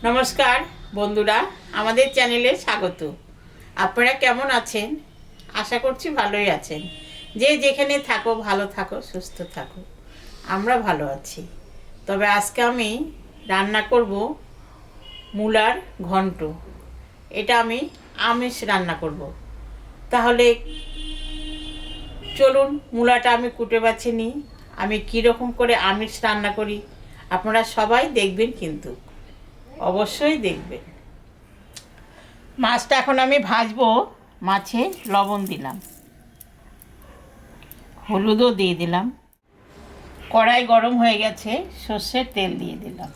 নমস্কার বন্ধুরা, আমাদের চ্যানেলে স্বাগত। আপনারা কেমন আছেন? আশা করছি ভালোই আছেন। যে যেখানে থাকো ভালো থাকো, সুস্থ থাকো। আমরা ভালো আছি। তবে আজকে আমি রান্না করব মূলার ঘন্ট। এটা আমি আমিষ রান্না করব। তাহলে চলুন মূলাটা আমি কুটে বাছে নিই। আমি কীরকম করে আমিষ রান্না করি আপনারা সবাই দেখবেন, কিন্তু অবশ্যই দেখবেন। মাছটা এখন আমি ভাজবো। মাছে লবণ দিলাম, হলুদও দিয়ে দিলাম। কড়াই গরম হয়ে গেছে, সর্ষের তেল দিয়ে দিলাম।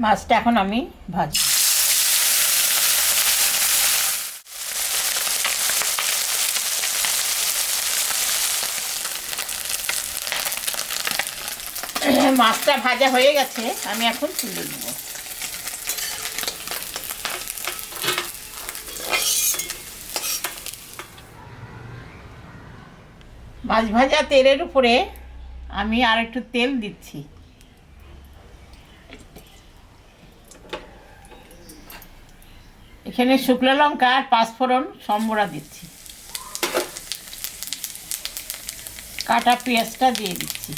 মাছটা এখন আমি ভাজবো। মাছটা ভাজা হয়ে গেছে, আমি এখন তুলে নেব। মাছ ভাজা তেলের উপরে আমি আর একটু তেল দিচ্ছি। এখানে শুকনো লঙ্কা আর পাঁচফোড়ন সম্বরা দিচ্ছি। কাটা পেঁয়াজটা দিয়ে দিচ্ছি।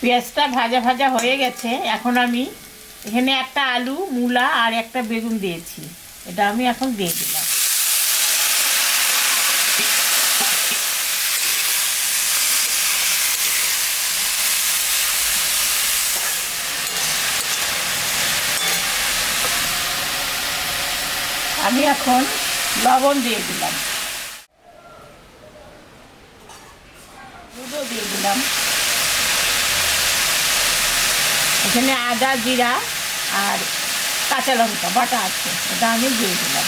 পেঁয়াজটা ভাজা ভাজা হয়ে গেছে। এখন আমি এখানে একটা আলু, মূলা আর একটা বেগুন দিয়েছি। এটা আমি এখন দিয়ে দিলাম। আমি এখন লবণ দিয়ে দিলাম, দুধও দিয়ে দিলাম। এখানে আদা, জিরা আর কাঁচা লঙ্কা বাটা আছে, এটা আমি দিয়ে দিলাম।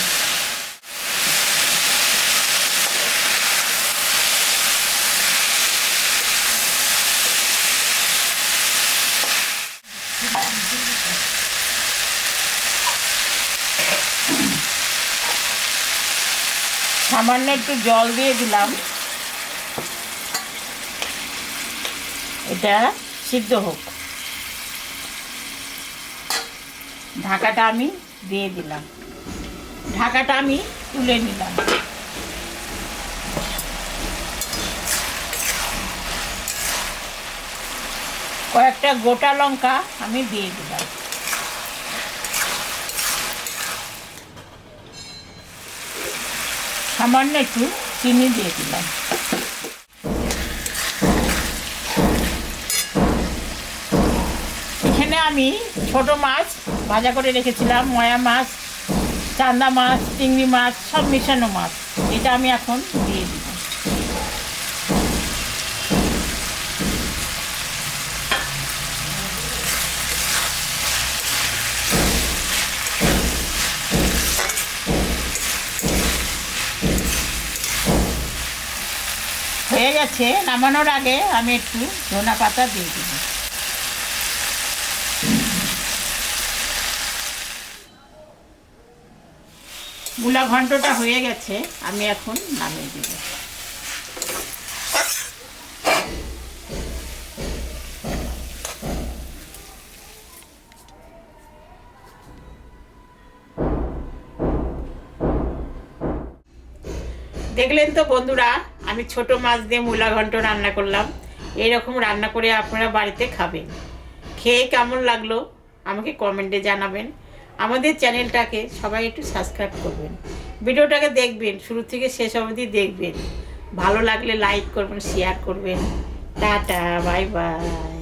সামান্য একটু জল দিয়ে দিলাম, এটা সিদ্ধ হোক। ঢাকাটা আমি দিয়ে দিলাম। ঢাকাটা আমি তুলে নিলাম। কয়েকটা গোটা লঙ্কা আমি দিয়ে দিলাম। সামান্য একটু চিনি দিয়ে দিলাম। এখানে আমি ছোট মাছ ভাজা করে রেখেছিলাম, ময়া মাছ, চান্দা মাছ, চিংড়ি মাছ, সব মেশানো মাছ। এটা আমি এখন দিয়ে দিব। হয়ে গেছে। নামানোর আগে আমি একটু ধনা পাতা দিয়ে দিব। মূলা ঘন্টটা হয়ে গেছে, আমি এখন নামিয়ে দেব। দেখলেন তো বন্ধুরা, আমি ছোট মাছ দিয়ে মূলা ঘন্ট রান্না করলাম। এরকম রান্না করে আপনারা বাড়িতে খাবেন। খেয়ে কেমন লাগলো আমাকে কমেন্টে জানাবেন। আমাদের চ্যানেলটাকে সবাই একটু সাবস্ক্রাইব করবেন। ভিডিওটাকে দেখবেন, শুরু থেকে শেষ অবধি দেখবেন। ভালো লাগলে লাইক করবেন, শেয়ার করবেন। Tata, bye bye.